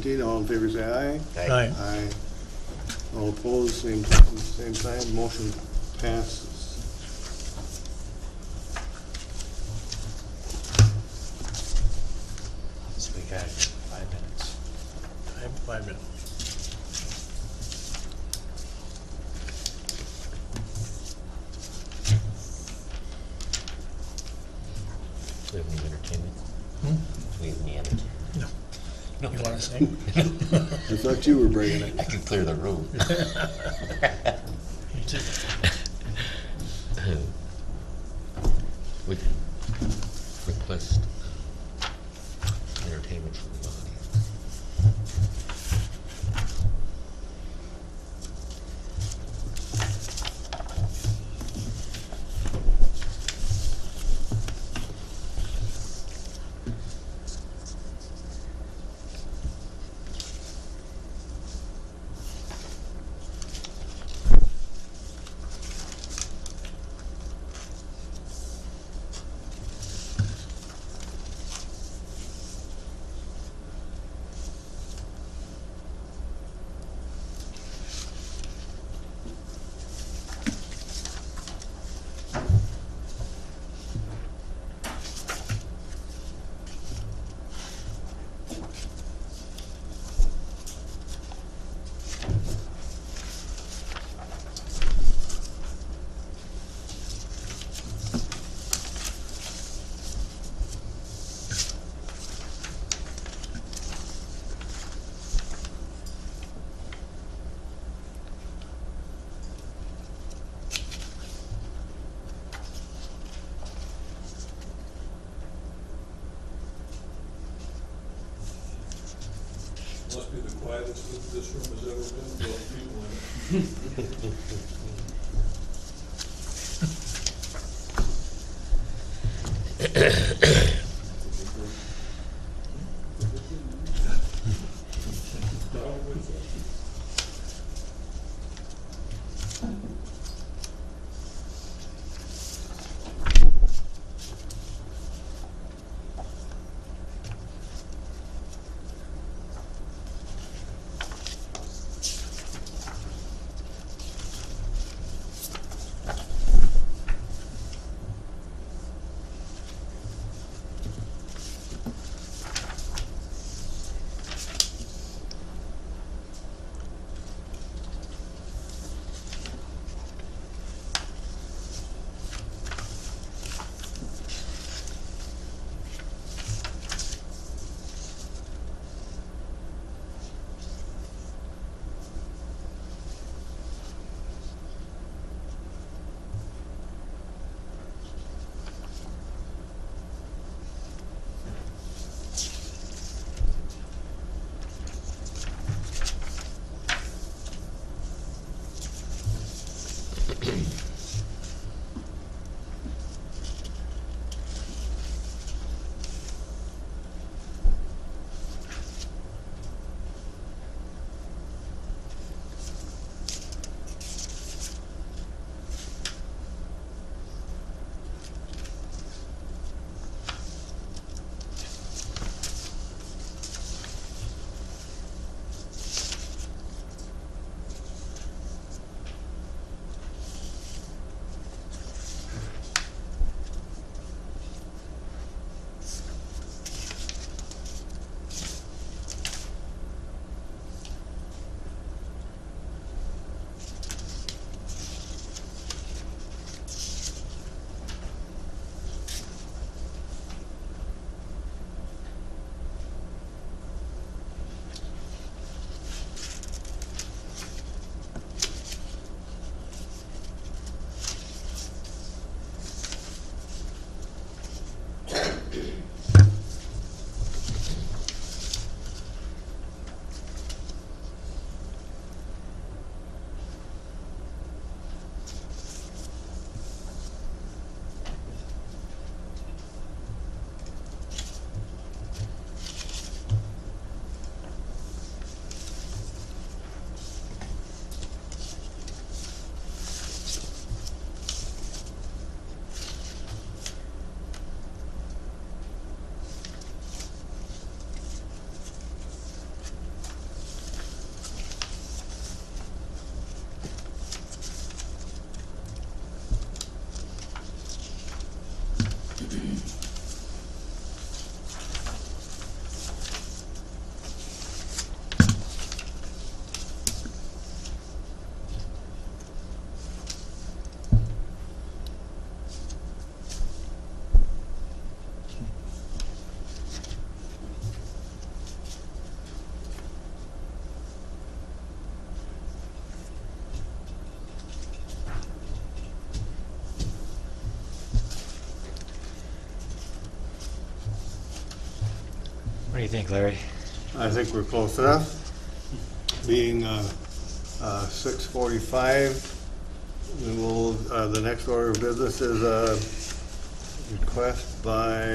17, all in favor say aye. Aye. Aye. All opposed, same sign, motion passes. So we got 5 minutes. 5 minutes. Do we have any entertainment? Hmm? Do we have any entertainment? No. No. You wanna sing? I thought you were bringing it. I can clear the room. Me too. Would request entertainment from the audience. Must be the quietest this room has ever been, 12 people in it. do you think, Larry? I think we're close enough. Being 6:45, we will, the next order of business is a request by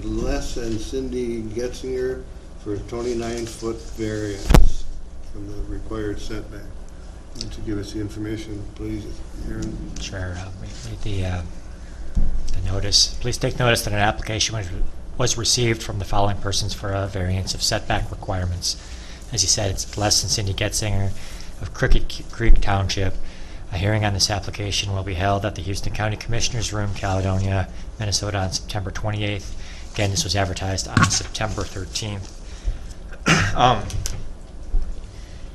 Les and Cindy Getzinger for a 29-foot variance from the required setback. Why don't you give us the information, please, Aaron? Sure. Read the notice. Please take notice that an application was received from the following persons for a variance of setback requirements. As you said, it's Les and Cindy Getzinger of Cricket Creek Township. A hearing on this application will be held at the Houston County Commissioners Room, Caledonia, Minnesota on September 28th. Again, this was advertised on September 13th.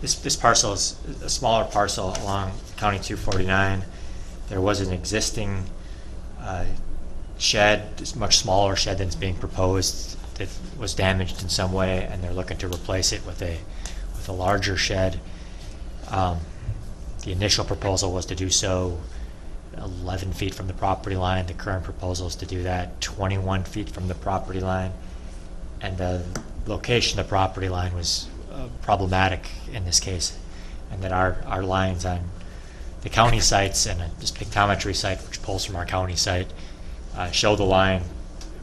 This parcel is a smaller parcel along County 249. There was an existing shed, it's a much smaller shed than is being proposed, that was damaged in some way, and they're looking to replace it with a larger shed. The initial proposal was to do so 11 feet from the property line. The current proposal is to do that 21 feet from the property line. And the location of the property line was problematic in this case, and that our lines on the county sites and this pictometry site, which pulls from our county site, show the line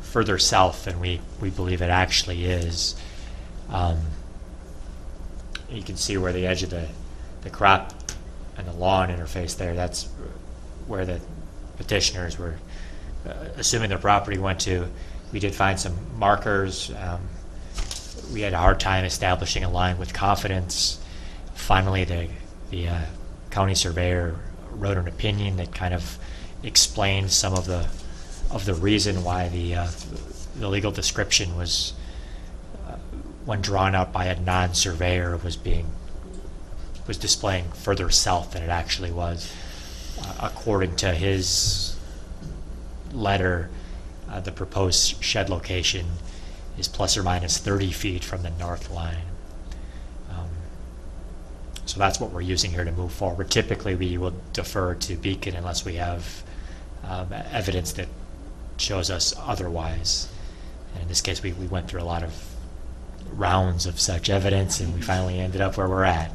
further south than we believe it actually is. You can see where the edge of the crop and the lawn interface there. That's where the petitioners were assuming their property went to. We did find some markers. We had a hard time establishing a line with confidence. Finally, the county surveyor wrote an opinion that kind of explained some of the reason why the legal description was, when drawn out by a non-surveyor, was displaying further south than it actually was. According to his letter, the proposed shed location is plus or minus 30 feet from the north line. So that's what we're using here to move forward. Typically, we will defer to Beacon unless we have evidence that shows us otherwise. And in this case, we went through a lot of rounds of such evidence, and we finally ended up where we're at.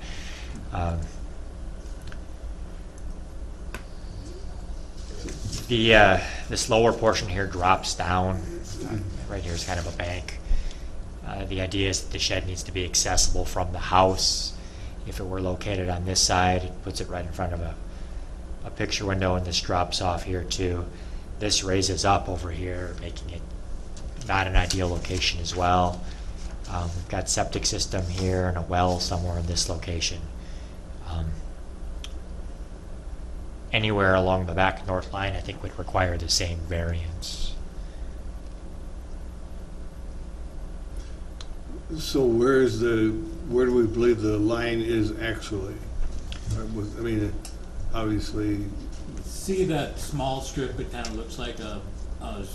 This lower portion here drops down. Right here is kind of a bank. The idea is that the shed needs to be accessible from the house. If it were located on this side, it puts it right in front of a picture window, and this drops off here too. This raises up over here, making it not an ideal location as well. We've got septic system here and a well somewhere in this location. Anywhere along the back north line, I think, would require the same variance. So where do we believe the line is actually? I mean, obviously, See that small strip? It kind of looks like well, it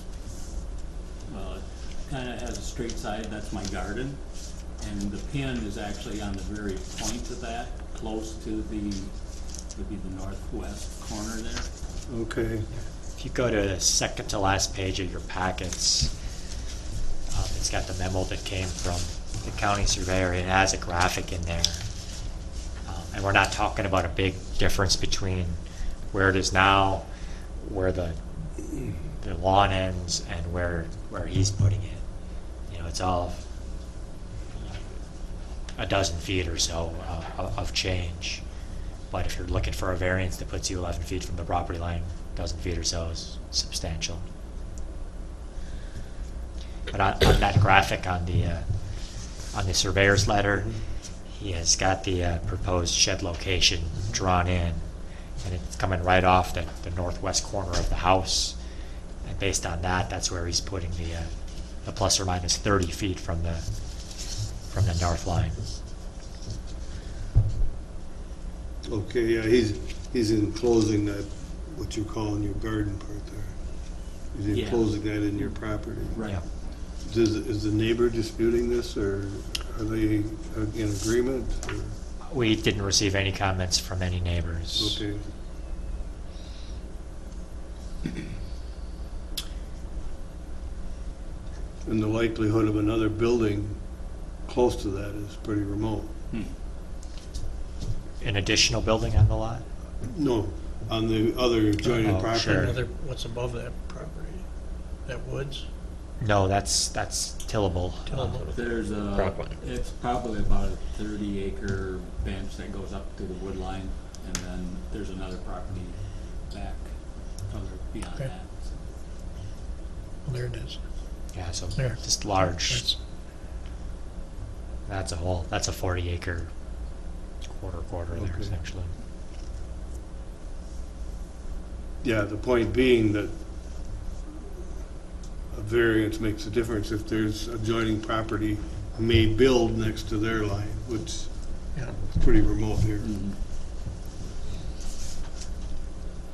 kind of has a straight side. That's my garden, and the pin is actually on the very point of that, close to would be the northwest corner there. okay. If you go to the second to last page of your packets, it's got the memo that came from the county surveyor. It has a graphic in there. And we're not talking about a big difference between where it is now, where the lawn ends, and where he's putting it. You know, it's all a dozen feet or so of change. But if you're looking for a variance that puts you 11 feet from the property line, a dozen feet or so is substantial. But on that graphic on the surveyor's letter, he has got the proposed shed location drawn in, and it's coming right off the northwest corner of the house. And based on that, that's where he's putting the plus or minus 30 feet from the north line. Okay, yeah, he's enclosing that, what you call in your garden part there. He's Yeah. enclosing that in your property. Right. Yeah. Is the neighbor disputing this, or are they in agreement? Or? We didn't receive any comments from any neighbors. Okay. and the likelihood of another building close to that is pretty remote. An additional building on the lot? No, on the other adjoining Oh, property. sure. Another, what's above that property? That woods? No, that's tillable. Tillable. There's a, Cropland. it's probably about a 30-acre bench that goes up to the wood line, and then there's another property back further beyond Okay. that. So Well, there it is. Yeah, so There. just large. That's, That's a 40-acre quarter there, Okay. essentially. Yeah, the point being that a variance makes a difference if there's adjoining property may build next to their line, which yeah. is pretty remote here.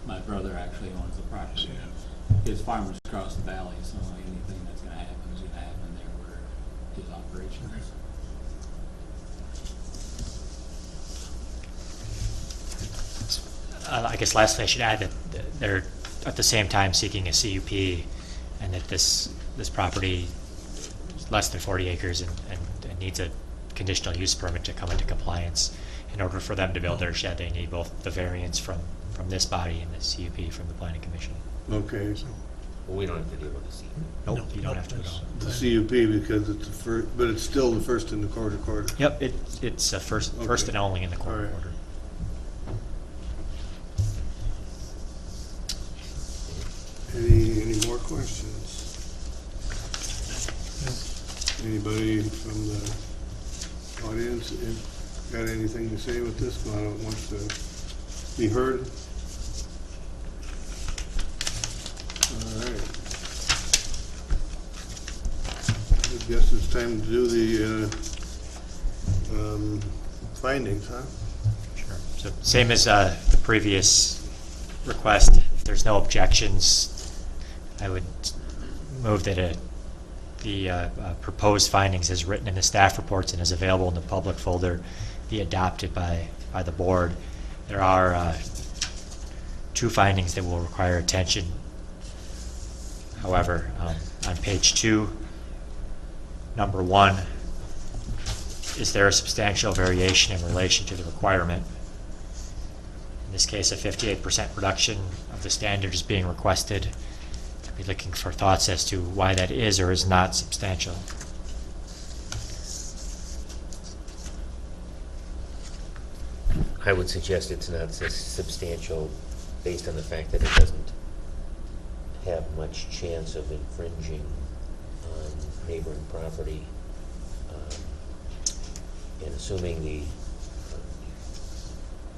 My brother actually owns the property. His farm is across the valley, so anything that's gonna happen is gonna happen there where his operation is. I guess lastly, I should add that they're at the same time seeking a CUP, and that this property is less than 40 acres and needs a conditional use permit to come into compliance. In order for them to build their shed, they need both the variance from this body and the CUP from the planning commission. Okay, so Well, we don't have to deal with the secret. Nope, No, you don't have to at that's- all. the CUP because it's the first, but it's still the first in the quarter. Yep, it's a first Okay. and only in the All quarter right. order. Any more questions? Anybody from the audience got anything to say with this? Wants to be heard? All right. I guess it's time to do the findings, huh? Sure. So same as the previous request, if there's no objections, I would move that the proposed findings as written in the staff reports and as available in the public folder be adopted by the board. There are two findings that will require attention. However, on page 2, number 1, is there a substantial variation in relation to the requirement? In this case, a 58% reduction of the standard is being requested. I'd be looking for thoughts as to why that is or is not substantial. I would suggest it's not substantial based on the fact that it doesn't have much chance of infringing on neighboring property. And assuming the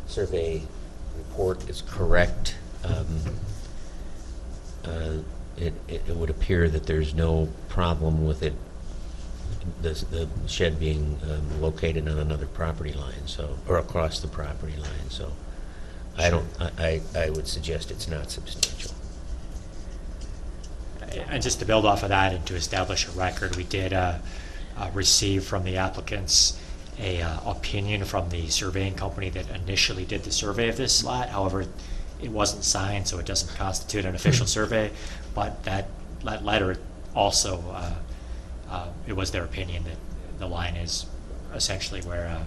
survey report is correct, it would appear that there's no problem with it, the shed being located on another property line, so, or across the property line, so I would suggest it's not substantial. And just to build off of that and to establish a record, we did receive from the applicants a opinion from the surveying company that initially did the survey of this lot. However, it wasn't signed, so it doesn't constitute an official survey. But that letter also, it was their opinion that the line is essentially where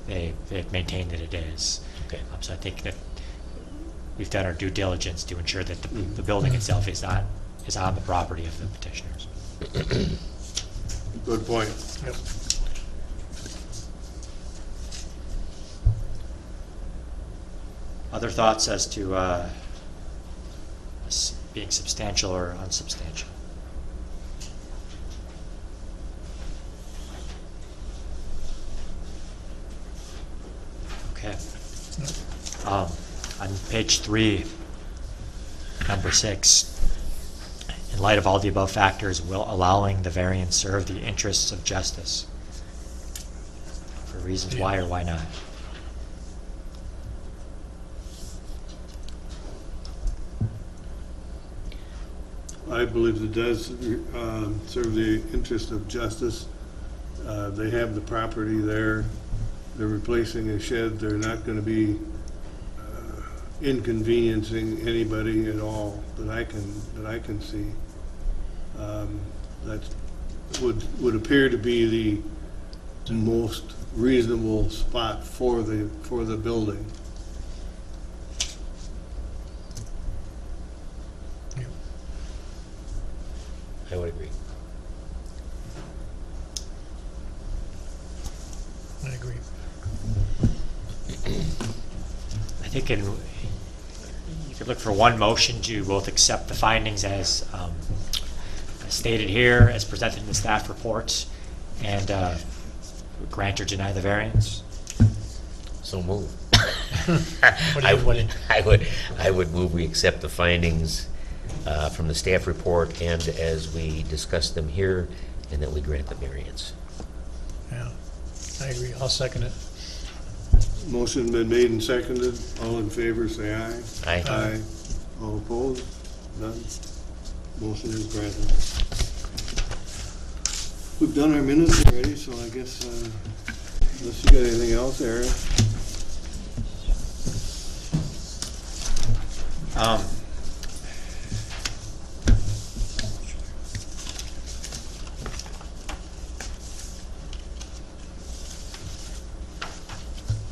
they've maintained that it is. Okay. So I think that we've done our due diligence to ensure that the building itself is on the property of the petitioners. Good point. Yep. Other thoughts as to this being substantial or unsubstantial? Okay. On page 3, number 6, in light of all the above factors, will allowing the variance serve the interests of justice? For reasons why or why not? I believe it does serve the interest of justice. They have the property there. They're replacing a shed. They're not going to be inconveniencing anybody at all that I can see. That's would appear to be the most reasonable spot for the building. I would agree. I agree. I think you could look for one motion to both accept the findings as stated here, as presented in the staff reports, and grant or deny the variance. So move. What do you want? I would move we accept the findings from the staff report and as we discussed them here, and that we grant the variance. Yeah, I agree. I'll second it. Motion been made and seconded. All in favor, say aye. Aye. Aye. All opposed? None. Motion is granted. We've done our minutes already, so I guess, unless you got anything else, Eric?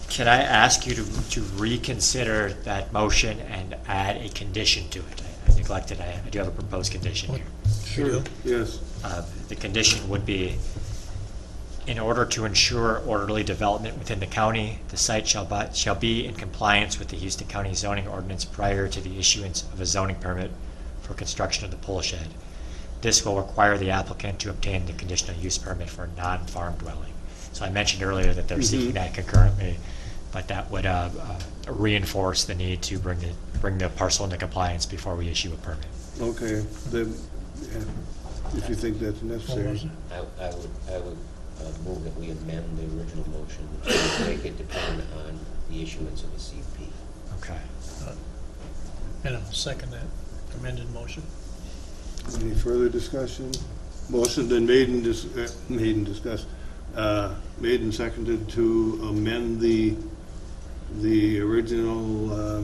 Can I ask you to reconsider that motion and add a condition to it? I neglected, I do have a proposed condition here. Sure. Yes. The condition would be, in order to ensure orderly development within the county, the site shall be in compliance with the Houston County zoning ordinance prior to the issuance of a zoning permit for construction of the pole shed. This will require the applicant to obtain the conditional use permit for a non-farm dwelling. So I mentioned earlier that they're seeking that concurrently, but that would reinforce the need to bring the parcel into compliance before we issue a permit. Okay. If you think that's What necessary. was it? I would move that we amend the original motion to make it depend on the issuance of a CP. Okay. And I'll second that amended motion. Any further discussion? Motion been made and made and seconded to amend the original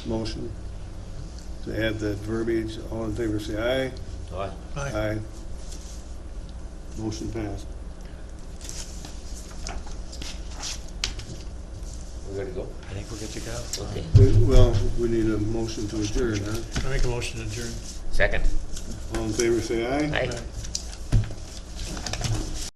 motion, to add that verbiage. All in favor, say aye. Aye. Aye. Motion passed. We're good to go? I think we're good to go. Okay. Well, we need a motion to adjourn, huh? I make a motion to adjourn. Second. All in favor, say aye. Aye. Aye.